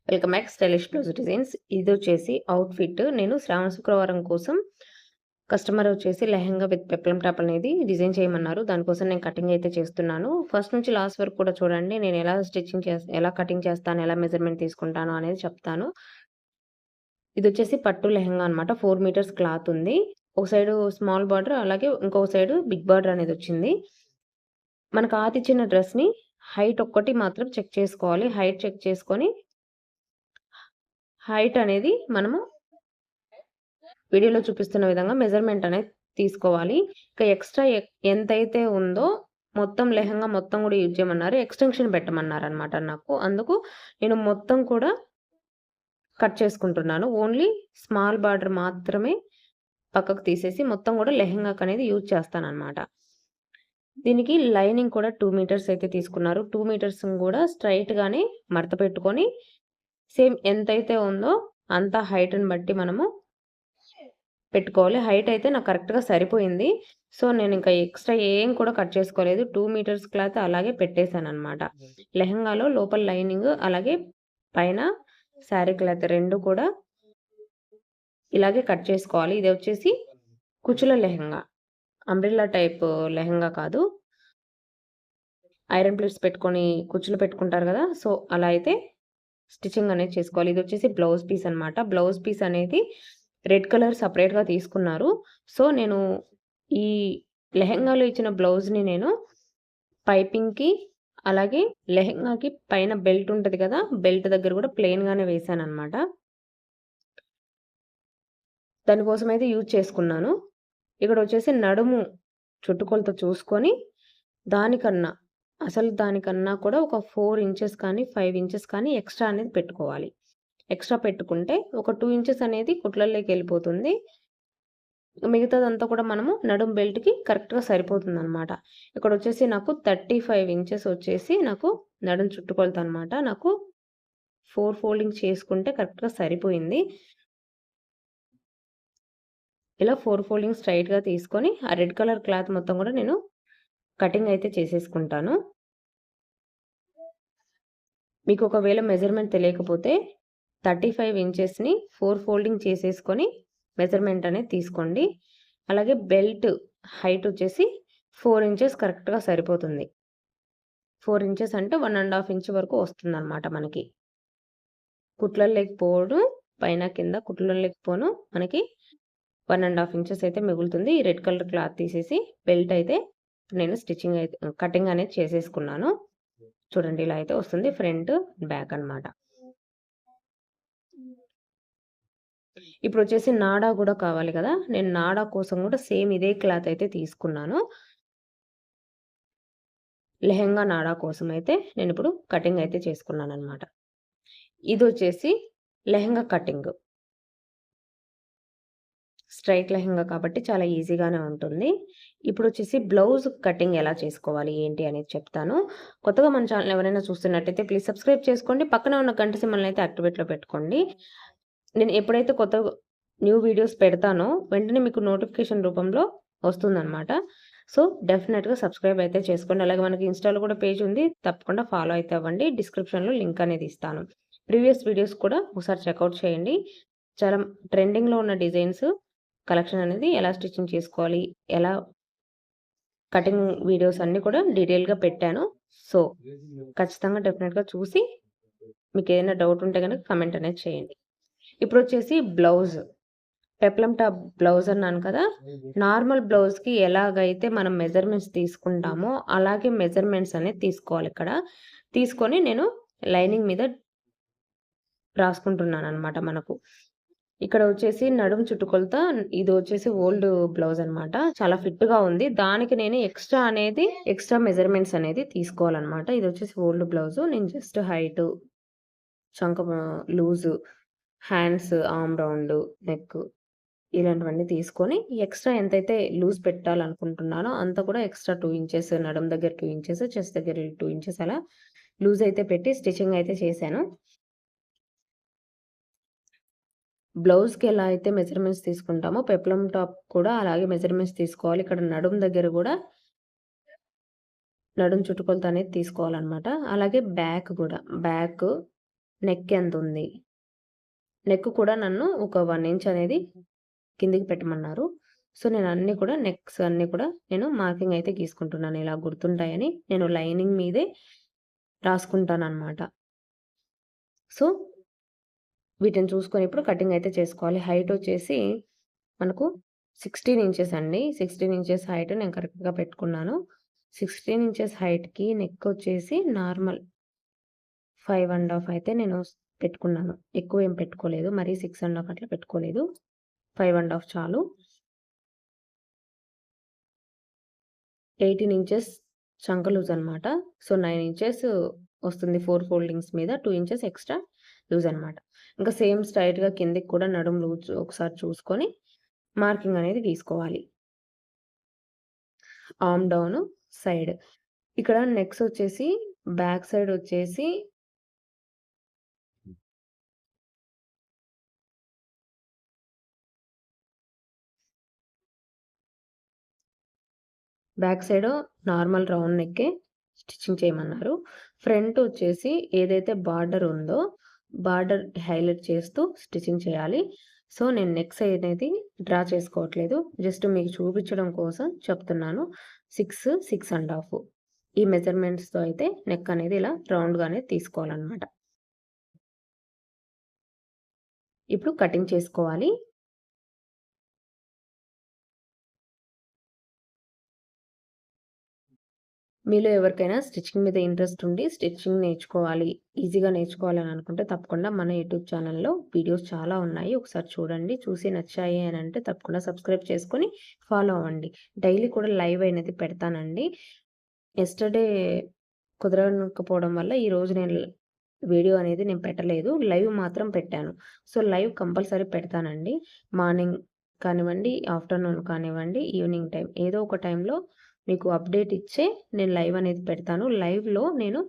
Welcome back stylish blouse designs. ఇది వచ్చేసి outfit. నేను శ్రావణ శుక్రవారం కోసం కస్టమర్ వచ్చేసి లెహెంగా విత్ పెప్లమ్ టాప్ అనేది డిజైన్ చేయమన్నారు. దానికోసం నేను కటింగ్ అయితే చేస్తున్నాను. ఫస్ట్ నుంచి లాస్ట్ వరకు కూడా చూడండి. నేను ఎలా కటింగ్ చేస్తాను, ఎలా మెజర్‌మెంట్ తీసుకుంటాను అనేది చెప్తాను. ఇది వచ్చేసి పట్టు లెహెంగా అన్నమాట. 4 మీటర్స్ క్లాత్ ఉంది. ఒక సైడు స్మాల్ బార్డర్, అలాగే ఇంకొక సైడు బిగ్ బార్డర్ అనేది వచ్చింది. మనకు ఆదిచ్చిన డ్రెస్‌ని హైట్ ఒక్కటి మాత్రం చెక్ చేసుకోవాలి. హైట్ చెక్ చేసుకొని హైట్ అనేది మనము వీడియోలో చూపిస్తున్న విధంగా మెజర్‌మెంట్ అనేది తీసుకోవాలి. ఇక ఎక్స్‌ట్రా ఎంతైతే ఉందో మొత్తం లెహెంగా మొత్తం గూడా యూజ్ చేయమన్నారు. ఎక్స్‌టెన్షన్ పెట్టమన్నారనమాట నాకు. అందుకు నేను మొత్తం కూడా కట్ చేసుకుంటున్నాను. ఓన్లీ స్మాల్ బార్డర్ మాత్రమే పక్కకు తీసేసి మొత్తం గూడా లెహెంగాకనేది యూజ్ చేస్తాననమాట. దీనికి లైనింగ్ కూడా 2 మీటర్స్ అయితే తీసుకున్నారు. 2 మీటర్స్‌ని గూడా స్ట్రెయిట్‌గానే మడత పెట్టుకొని సేమ్ ఎంతైతే ఉందో అంత హైట్‌ని బట్టి మనము పెట్టుకోవాలి. హైట్ అయితే నాకు కరెక్ట్‌గా సరిపోయింది. సో, నేనింక ఎక్స్‌ట్రా ఏం కూడా కట్ చేసుకోలేదు. 2 మీటర్స్ క్లాత్ అలాగే పెట్టేసాననమాట. లెహెంగాలో లోపల లైనింగ్, అలాగే పైన శారీ క్లాత్ 2 కూడా ఇలాగే కట్ చేసుకోవాలి. ఇదొచ్చేసి కుచ్చుల లెహెంగా. అంబ్రెల్లా టైప్ లెహెంగా కాదు. ఐరన్ ప్లేట్స్ పెట్టుకొని కుచ్చులు పెట్టుకుంటారు గదా! సో, అలా అయితే స్టిచ్చింగ్ అనేది చేసుకోవాలి. ఇదొచ్చేసి బ్లౌజ్ పీస్ అనమాట. బ్లౌజ్ పీస్ అనేది రెడ్ కలర్ సెపరేట్‌గా తీసుకున్నారు. సో, నేను ఈ లెహెంగాలో ఇచ్చిన బ్లౌజ్‌ని నేను పైపింగ్‌కి, అలాగే లెహెంగాకి పైన బెల్ట్ ఉంటది కదా! బెల్ట్ దగ్గర గూడా ప్లెయిన్‌గానే వేశాననమాట. దానికోసమయితే యూజ్ చేసుకున్నాను. ఇక్కడొచ్చేసి నడుము చుట్టుకొలత చూసుకొని దానికన్నా, అసలు దానికన్నా కూడా ఒక 4 ఇంచెస్ కానీ, 5 ఇంచెస్ కానీ ఎక్స్‌ట్రా అనేది పెట్టుకోవాలి. ఎక్స్‌ట్రా పెట్టుకుంటే ఒక 2 ఇంచెస్ అనేది కుట్లల్లోకెళ్ళిపోతుంది. మిగతాదంతా కూడా మనము నడుం బెల్ట్‌కి కరెక్ట్‌గా సరిపోతుందనమాట. ఇక్కడొచ్చేసి నాకు 35 ఇంచెస్ వచ్చేసి నాకు నడుం చుట్టుకొలతనమాట. నాకు 4 ఫోల్డింగ్ చేసుకుంటే కరెక్ట్‌గా సరిపోయింది. ఇలా 4 ఫోల్డింగ్ స్ట్రెయిట్‌గా తీసుకొని, ఆ రెడ్ కలర్ క్లాత్ మొత్తం గూడా నేను కటింగ్ అయితే చేసేసుకుంటాను. మీకు ఒకవేళ మెజర్‌మెంట్ తెలియకపోతే 35 ఇంచెస్‌ని 4 ఫోల్డింగ్ చేసేసుకొని మెజర్‌మెంట్ అనేది తీసుకోండి. అలాగే బెల్ట్ హైట్ వచ్చేసి 4 ఇంచెస్ కరెక్ట్‌గా సరిపోతుంది. 4 ఇంచెస్ అంటే 1 ½ ఇంచ్ వరకు వస్తుందన్నమాట మనకి. కుట్లల్లోకి పోను, పైన కింద కుట్లల్లోకి పోను మనకి 1 ½ ఇంచెస్ అయితే మిగులుతుంది. ఈ రెడ్ కలర్ క్లాత్ తీసేసి బెల్ట్ అయితే నేను కటింగ్ అనేది చేసేసుకున్నాను. చూడండి ఇలా అయితే వస్తుంది. ఫ్రంట్, బ్యాక్ అన్నమాట. ఇప్పుడొచ్చేసి నాడా గూడా కావాలి గదా! నేను నాడా కోసం గూడా సేమ్ ఇదే క్లాత్ అయితే తీసుకున్నాను. లెహెంగా నాడా కోసమయితే నేనిప్పుడు కటింగ్ అయితే చేసుకున్నానన్నమాట. ఇదొచ్చేసి లెహెంగా కటింగ్. స్ట్రెయిట్ లెహెంగా కాబట్టి చాలా ఈజీగానే ఉంటుంది. ఇప్పుడొచ్చేసి బ్లౌజ్ కటింగ్ ఎలా చేసుకోవాలి, ఏంటి అనేది చెప్తాను. కొత్తగా మన ఛానెల్ ఎవరైనా చూస్తున్నట్టయితే ప్లీజ్ సబ్స్క్రైబ్ చేసుకోండి. పక్కనే ఉన్న గంట సింబల్‌ని అయితే యాక్టివేట్‌లో పెట్టుకోండి. నేను ఎప్పుడైతే కొత్త న్యూ వీడియోస్ పెడతానో వెంటనే మీకు నోటిఫికేషన్ రూపంలో వస్తుందనమాట. సో, డెఫినెట్‌గా సబ్స్క్రైబ్ అయితే చేసుకోండి. అలాగే మనకి ఇన్‌స్టాలో కూడా పేజ్ ఉంది. తప్పకుండా ఫాలో అయితే అవ్వండి. డిస్క్రిప్షన్‌లో లింక్ అనేది ఇస్తాను. ప్రీవియస్ వీడియోస్ కూడా ఒకసారి చెకౌట్ చేయండి. చాలా ట్రెండింగ్‌లో ఉన్న డిజైన్స్ కలెక్షన్ అనేది ఎలా స్టిచ్చింగ్ చేసుకోవాలి, ఎలా కటింగ్ వీడియోస్ అన్నీ కూడా డీటెయిల్‌గా పెట్టాను. సో, ఖచ్చితంగా డెఫినిట్‌గా చూసి మీకేదైనా డౌట్ ఉంటే గనక కామెంట్ అనేది చేయండి. ఇప్పుడొచ్చేసి బ్లౌజ్. పెప్లమ్ టాప్ బ్లౌజ్ అన్నాను కదా! నార్మల్ బ్లౌజ్‌కి ఎలాగైతే మనం మెజర్‌మెంట్స్ తీసుకుంటామో, అలాగే మెజర్‌మెంట్స్ అనేది తీసుకోవాలిక్కడ. తీసుకొని నేను లైనింగ్ మీద రాసుకుంటున్నాననమాట మనకు. ఇక్కడ వచ్చేసి నడుము చుట్టుకొలత ఇది వచ్చేసి ఓల్డ్ బ్లౌజ్ అనమాట. చాలా ఫిట్‌గా ఉంది. దానికి నేను ఎక్స్‌ట్రా మెజర్‌మెంట్స్ అనేది తీసుకోవాలనమాట. ఇదొచ్చేసి ఓల్డ్ బ్లౌజు. నేను జస్ట్ హైటు, చంక loose, hands, arm round, neck ఇలాంటివన్నీ తీసుకొని ఎక్స్‌ట్రా ఎంతైతే లూజ్ పెట్టాలనుకుంటున్నానో అంత కూడా ఎక్స్‌ట్రా 2 ఇంచెస్ నడుము దగ్గర 2 ఇంచెస్, చెస్ట్ దగ్గర 2 ఇంచెస్ అలా లూజ్ అయితే పెట్టి స్టిచ్చింగ్ అయితే చేశాను. బ్లౌజ్‌కి ఎలా అయితే మెజర్‌మెంట్స్ తీసుకుంటామో పెప్లమ్ టాప్ కూడా అలాగే మెజర్‌మెంట్స్ తీసుకోవాలి. ఇక్కడ నడుము దగ్గర గూడా నడుము చుట్టుకొలత అనేది తీసుకోవాలనమాట. అలాగే బ్యాక్ గూడా. బ్యాక్ నెక్ ఎంతుంది? నెక్ కూడా నన్ను ఒక 1 ఇంచ్ అనేది కిందకి పెట్టమన్నారు. సో, నేను అన్నీ కూడా నెక్స్ అన్నీ కూడా నేను మార్కింగ్ అయితే గీసుకుంటున్నాను. ఇలా గుర్తుంటాయని నేను లైనింగ్ మీదే రాసుకుంటాననమాట. సో, వీటిని చూసుకొని ఇప్పుడు కటింగ్ అయితే చేసుకోవాలి. హైట్ వచ్చేసి మనకు 16 ఇంచెస్ అండి. 16 ఇంచెస్ హైట్ నేను కరెక్ట్‌గా పెట్టుకున్నాను. 16 ఇంచెస్ హైట్‌కి నెక్ వచ్చేసి నార్మల్ 5 ½ అయితే నేను పెట్టుకున్నాను. ఎక్కువేం పెట్టుకోలేదు. మరీ 6 ½ అట్లా పెట్టుకోలేదు. 5 ½ చాలు. 18 ఇంచెస్ చంక లూజ్ అనమాట. సో, 9 ఇంచెస్ వస్తుంది 4 ఫోల్డింగ్స్ మీద. 2 ఇంచెస్ ఎక్స్‌ట్రా లూజ్ అనమాట. ఇంకా సేమ్ స్ట్రెయిట్‌గా కిందకి కూడా నడుము లూజ్ ఒకసారి చూసుకొని మార్కింగ్ అనేది గీసుకోవాలి. Arm down side. ఇక్కడ నెక్స్ వచ్చేసి బ్యాక్ సైడ్ వచ్చేసి బ్యాక్ సైడ్ నార్మల్ రౌండ్ నెక్కే స్టిచ్చింగ్ చేయమన్నారు. ఫ్రంట్ వచ్చేసి ఏదైతే బార్డర్ ఉందో, బార్డర్ హైలైట్ చేస్తూ స్టిచ్చింగ్ చేయాలి. సో, నేను నెక్స్ అనేది డ్రా చేసుకోవట్లేదు. జస్ట్ మీకు చూపించడం కోసం చెప్తున్నాను. 6, 6 ½ ఈ మెజర్‌మెంట్స్‌తో అయితే నెక్ అనేది ఇలా రౌండ్‌గానే తీసుకోవాలనమాట. ఇప్పుడు కటింగ్ చేసుకోవాలి. మీలో ఎవరికైనా స్టిచ్చింగ్ మీద ఇంట్రెస్ట్ ఉండి స్టిచ్చింగ్ నేర్చుకోవాలి, ఈజీగా నేర్చుకోవాలని అనుకుంటే తప్పకుండా మన యూట్యూబ్ ఛానల్‌లో వీడియోస్ చాలా ఉన్నాయి. ఒకసారి చూడండి. చూసి నచ్చాయి అని అంటే తప్పకుండా సబ్స్క్రైబ్ చేసుకొని ఫాలో అవ్వండి. డైలీ కూడా లైవ్ అనేది పెడతానండి. యెస్టర్‌డే కుదరకపోవడం వల్ల ఈరోజు నేను వీడియో అనేది నేను పెట్టలేదు. లైవ్ మాత్రం పెట్టాను. సో, లైవ్ కంపల్సరీ పెడతానండి. మార్నింగ్ కానివ్వండి, ఆఫ్టర్‌నూన్ కానివ్వండి, ఈవినింగ్ టైం ఏదో ఒక టైంలో మీకు అప్డేట్ ఇచ్చే నేను లైవ్ అనేది పెడతాను. లైవ్‌లో నేను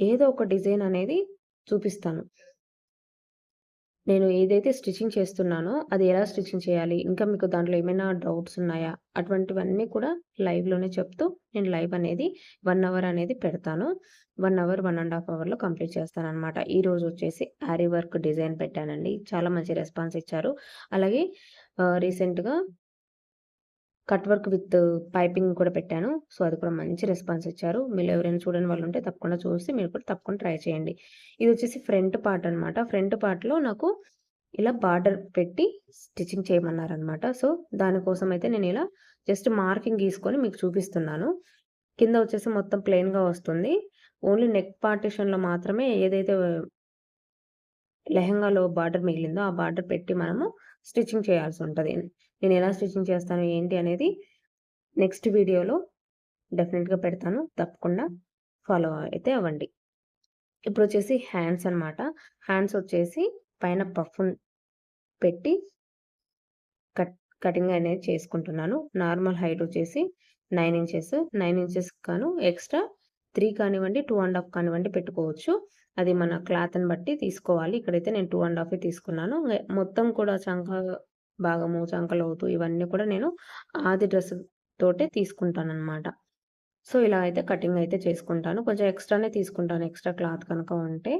ఏదో ఒక డిజైన్ అనేది చూపిస్తాను. నేను ఏదైతే స్టిచ్చింగ్ చేస్తున్నానో, అది ఎలా స్టిచ్చింగ్ చేయాలి? ఇంకా మీకు దాంట్లో ఏమైనా డౌట్స్ ఉన్నాయా? అటువంటివన్నీ కూడా లైవ్‌లోనే చెప్తూ నేను లైవ్ అనేది 1 అవర్ అనేది పెడతాను. 1 అవర్, 1 ½ అవర్‌లో కంప్లీట్ చేస్తాననమాట. ఈరోజు వచ్చేసి ఆరి వర్క్ డిజైన్ పెట్టానండి. చాలా మంచి రెస్పాన్స్ ఇచ్చారు. అలాగే రీసెంట్‌గా కట్ వర్క్ విత్ పైపింగ్ కూడా పెట్టాను. సో, అది కూడా మంచి రెస్పాన్స్ ఇచ్చారు. మీలో ఎవరైనా చూడని వాళ్ళుంటే తప్పకుండా చూసి మీరు కూడా తప్పకుండా ట్రై చేయండి. ఇదొచ్చేసి ఫ్రంట్ పార్ట్ అనమాట. ఫ్రంట్ పార్ట్‌లో నాకు ఇలా బార్డర్ పెట్టి స్టిచ్చింగ్ చేయమన్నారనమాట. సో, దానికోసం అయితే నేనిలా జస్ట్ మార్కింగ్ గీసుకొని మీకు చూపిస్తున్నాను. కింద వచ్చేసి మొత్తం ప్లెయిన్‌గా వస్తుంది. ఓన్లీ నెక్ పార్టిషన్‌లో మాత్రమే ఏదైతే లెహెంగాలో బార్డర్ మిగిలిందో, ఆ బార్డర్ పెట్టి మనము స్టిచ్చింగ్ చేయాల్సుంటది. నేనెలా స్టిచ్చింగ్ చేస్తాను, ఏంటి అనేది నెక్స్ట్ వీడియోలో డెఫినిట్‌గా పెడతాను. తప్పకుండా ఫాలో అయితే అవ్వండి. ఇప్పుడొచ్చేసి హ్యాండ్స్ అనమాట. హ్యాండ్స్ వచ్చేసి పైన పఫ్ పెట్టి కట్ కటింగ్ అనేది చేసుకుంటున్నాను. నార్మల్ హైట్ వచ్చేసి 9 ఇంచెస్. 9 ఇంచెస్‌కి గాను ఎక్స్‌ట్రా 3 కానివ్వండి, 2 ½ కానివ్వండి పెట్టుకోవచ్చు. అది మన క్లాత్‌ని బట్టి తీసుకోవాలి. ఇక్కడైతే నేను 2 ½ తీసుకున్నాను. మొత్తం కూడా చంక భాగము, చంక లోతు ఇవన్నీ కూడా నేను ఆది డ్రెస్ తోటే తీసుకుంటాననమాట. సో, ఇలా అయితే కటింగ్ అయితే చేసుకుంటాను. కొంచెం ఎక్స్‌ట్రానే తీసుకుంటాను. ఎక్స్‌ట్రా క్లాత్ కనుక ఉంటే.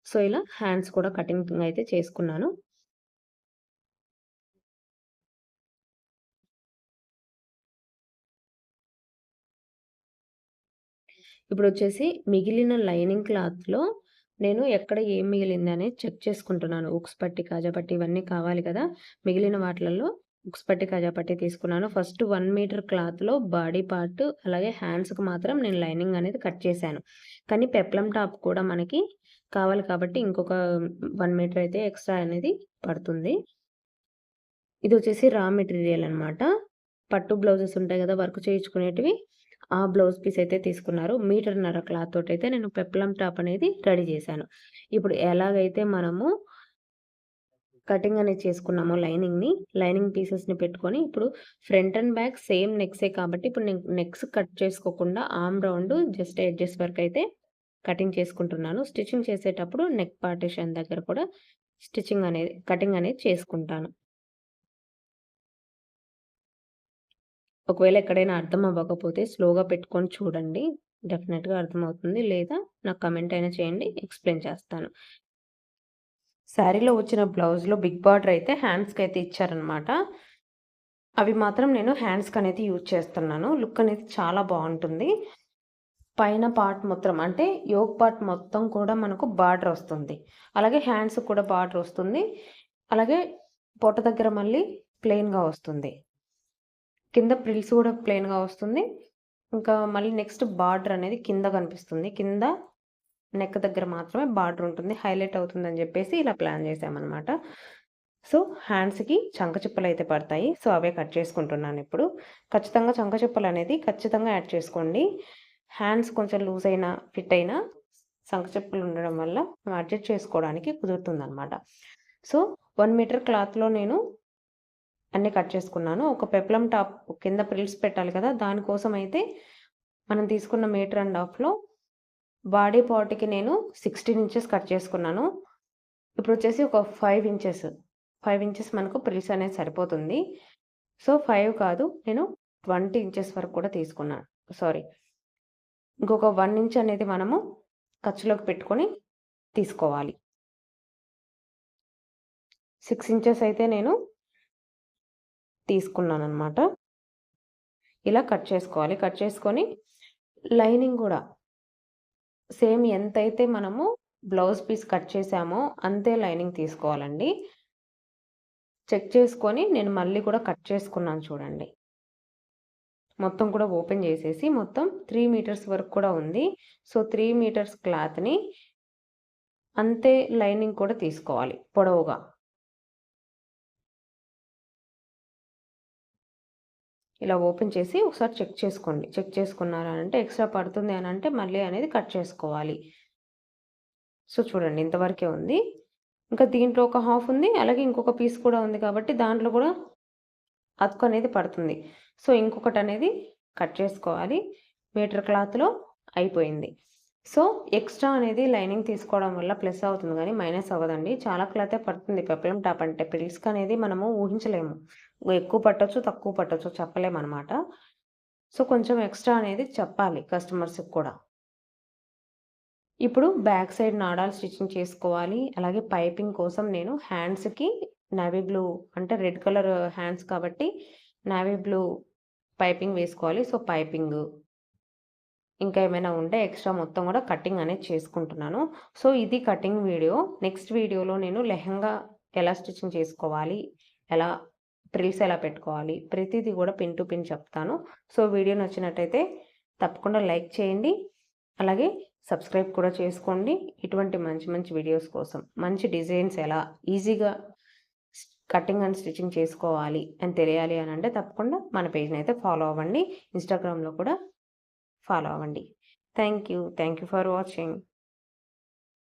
సో, ఇలా హ్యాండ్స్ కూడా కటింగ్ అయితే చేసుకున్నాను. ఇప్పుడొచ్చేసి మిగిలిన లైనింగ్ క్లాత్‌లో నేను ఎక్కడ ఏం మిగిలిందనేది చెక్ చేసుకుంటున్నాను. ఉక్స్ పట్టి, కాజా పట్టి ఇవన్నీ కావాలి కదా! మిగిలిన వాటిలలో ఉక్స్ పట్టి, కాజా పట్టి తీసుకున్నాను. ఫస్ట్ 1 మీటర్ క్లాత్‌లో బాడీ పార్ట్ అలాగే హ్యాండ్స్‌కి మాత్రం నేను లైనింగ్ అనేది కట్ చేశాను. కానీ పెప్లమ్ టాప్ కూడా మనకి కావాలి కాబట్టి ఇంకొక 1 మీటర్ అయితే ఎక్స్‌ట్రా అనేది పడుతుంది. ఇదొచ్చేసి రా మెటీరియల్ అనమాట. పట్టు బ్లౌజెస్ ఉంటాయి గదా! వర్క్ చేయించుకునేటివి. ఆ బ్లౌజ్ పీస్ అయితే తీసుకున్నారు. మీటర్‌న్నర క్లాత్ తోటైతే నేను పెప్లమ్ టాప్ అనేది రెడీ జేశాను. ఇప్పుడు ఎలాగైతే మనము కటింగ్ అనేది చేసుకున్నామో లైనింగ్‌ని, లైనింగ్ పీసెస్‌ని పెట్టుకొని ఇప్పుడు ఫ్రంట్ అండ్ బ్యాక్ సేమ్ నెక్సే కాబట్టి ఇప్పుడు నేను నెక్స్ కట్ చేసుకోకుండా ఆర్మ్ రౌండ్ జస్ట్ ఎడ్జెస్ వరకైతే కటింగ్ చేసుకుంటున్నాను. స్టిచ్చింగ్ చేసేటప్పుడు నెక్ పార్టిషన్ దగ్గర కూడా కటింగ్ అనేది చేసుకుంటాను. ఒకవేళ ఎక్కడైనా అర్థం అవ్వకపోతే స్లోగా పెట్టుకొని చూడండి. డెఫినెట్‌గా అర్థమవుతుంది. లేదా నాకు కామెంట్ అయినా చేయండి. ఎక్స్‌ప్లెయిన్ చేస్తాను. శారీలో వచ్చిన బ్లౌజ్‌లో బిగ్ బార్డర్ అయితే హ్యాండ్స్‌కైతే ఇచ్చారనమాట. అవి మాత్రం నేను హ్యాండ్స్‌కనేది యూజ్ చేస్తున్నాను. లుక్ అనేది చాలా బావుంటుంది. పైన పార్ట్ మొత్తం అంటే యోక్ పార్ట్ మొత్తం కూడా మనకు బార్డర్ వస్తుంది. అలాగే హ్యాండ్స్‌కి కూడా బార్డర్ వస్తుంది. అలాగే పొట్ట దగ్గర మళ్ళీ ప్లెయిన్‌గా వస్తుంది. కింద ప్రిల్స్ కూడా ప్లెయిన్‌గా వస్తుంది. ఇంకా మళ్ళీ నెక్స్ట్ బార్డర్ అనేది కింద కనిపిస్తుంది. కింద నెక్ దగ్గర మాత్రమే బార్డర్ ఉంటుంది. హైలైట్ అవుతుందని జెప్పేసి ఇలా ప్లాన్ చేశామనమాట. సో, హ్యాండ్స్‌కి చంక చిప్పలైతే పడతాయి. సో, అవే కట్ చేసుకుంటున్నానిప్పుడు. ఖచ్చితంగా చంక చిప్పలనేది ఖచ్చితంగా యాడ్ చేసుకోండి. హ్యాండ్స్ కొంచెం లూజ్ అయినా, ఫిట్ అయినా చంక చిప్పలు ఉండడం వల్ల మనం అడ్జస్ట్ చేసుకోవడానికి కుదురుతుందనమాట. సో, 1 మీటర్ క్లాత్‌లో నేను అన్నీ కట్ చేసుకున్నాను. ఒక పెప్లమ్ టాప్ కింద ప్రిల్స్ పెట్టాలి కదా! దానికోసం అయితే మనం తీసుకున్న మీటర్ అండ్ హాఫ్‌లో బాడీ పార్ట్‌కి నేను 16 ఇంచెస్ కట్ చేసుకున్నాను. ఇప్పుడొచ్చేసి ఒక 5 ఇంచెస్ మనకు ప్రిల్స్ అనేది సరిపోతుంది. సో, 5 కాదు నేను 20 ఇంచెస్ వరకు కూడా తీసుకున్నాను. సారీ. ఇంకొక 1 ఇంచ్ అనేది మనము ఖర్చులోకి పెట్టుకొని తీసుకోవాలి. 6 ఇంచెస్ అయితే నేను తీసుకున్నాననమాట. ఇలా కట్ చేసుకోవాలి. కట్ చేసుకొని లైనింగ్ గూడా సేమ్ ఎంతైతే మనము బ్లౌజ్ పీస్ కట్ చేసామో అంతే లైనింగ్ తీసుకోవాలండి. చెక్ చేసుకొని నేను మళ్ళీ కూడా కట్ చేసుకున్నాను చూడండి. మొత్తం కూడా ఓపెన్ చేసేసి మొత్తం 3 మీటర్స్ వరకు కూడా ఉంది. సో, 3 మీటర్స్ క్లాత్‌ని అంతే లైనింగ్ కూడా తీసుకోవాలి పొడవుగా. ఇలా ఓపెన్ చేసి ఒకసారి చెక్ చేసుకోండి. చెక్ చేసుకున్నారా అంటే ఎక్స్‌ట్రా పడుతుంది అనంటే మళ్ళీ అనేది కట్ చేసుకోవాలి. సో, చూడండి ఇంతవరకే ఉంది. ఇంకా దీంట్లో ఒక హాఫ్ ఉంది. అలాగే ఇంకొక పీస్ కూడా ఉంది కాబట్టి దాంట్లో కూడా అతుకు అనేది పడుతుంది. సో, ఇంకొకటనేది కట్ చేసుకోవాలి. మీటర్ క్లాత్‌లో అయిపోయింది. సో, ఎక్స్‌ట్రా అనేది లైనింగ్ తీసుకోవడం వల్ల ప్లస్ అవుతుంది గానీ, మైనస్ అవ్వదండి. చాలా క్లాతే పడుతుంది పెప్లమ్ టాప్ అంటే. ప్రిల్స్‌కనేది మనము ఊహించలేము. ఎక్కువ పట్టొచ్చు, తక్కువ పట్టొచ్చు చెప్పలేమనమాట. సో, కొంచెం ఎక్స్‌ట్రా అనేది చెప్పాలి కస్టమర్స్‌కి కూడా. ఇప్పుడు బ్యాక్ సైడ్ నాడాలు స్టిచ్చింగ్ చేసుకోవాలి. అలాగే పైపింగ్ కోసం నేను హ్యాండ్స్‌కి నేవీ బ్లూ అంటే రెడ్ కలర్ హ్యాండ్స్ కాబట్టి నేవీ బ్లూ పైపింగ్ వేసుకోవాలి. సో, పైపింగు ఇంకా ఏమైనా ఉంటే ఎక్స్‌ట్రా మొత్తం గూడా కటింగ్ అనేది చేసుకుంటున్నాను. సో, ఇది కటింగ్ వీడియో. నెక్స్ట్ వీడియోలో నేను లెహెంగా ఎలా స్టిచ్చింగ్ చేసుకోవాలి, ఎలా ఫ్రిల్స్ ఎలా పెట్టుకోవాలి, ప్రతీది గూడా పిన్ టు పిన్ చెప్తాను. సో, వీడియో నచ్చినట్టయితే తప్పకుండా లైక్ చేయండి. అలాగే సబ్స్క్రైబ్ కూడా చేసుకోండి. ఇటువంటి మంచి మంచి వీడియోస్ కోసం, మంచి డిజైన్స్ ఎలా ఈజీగా కటింగ్ అండ్ స్టిచ్చింగ్ చేసుకోవాలి అని తెలియాలి అనంటే తప్పకుండా మన పేజ్‌నైతే ఫాలో అవ్వండి. ఇన్‌స్టాగ్రామ్‌లో కూడా ఫాలో అవ్వండి. Thank you. Thank you for watching.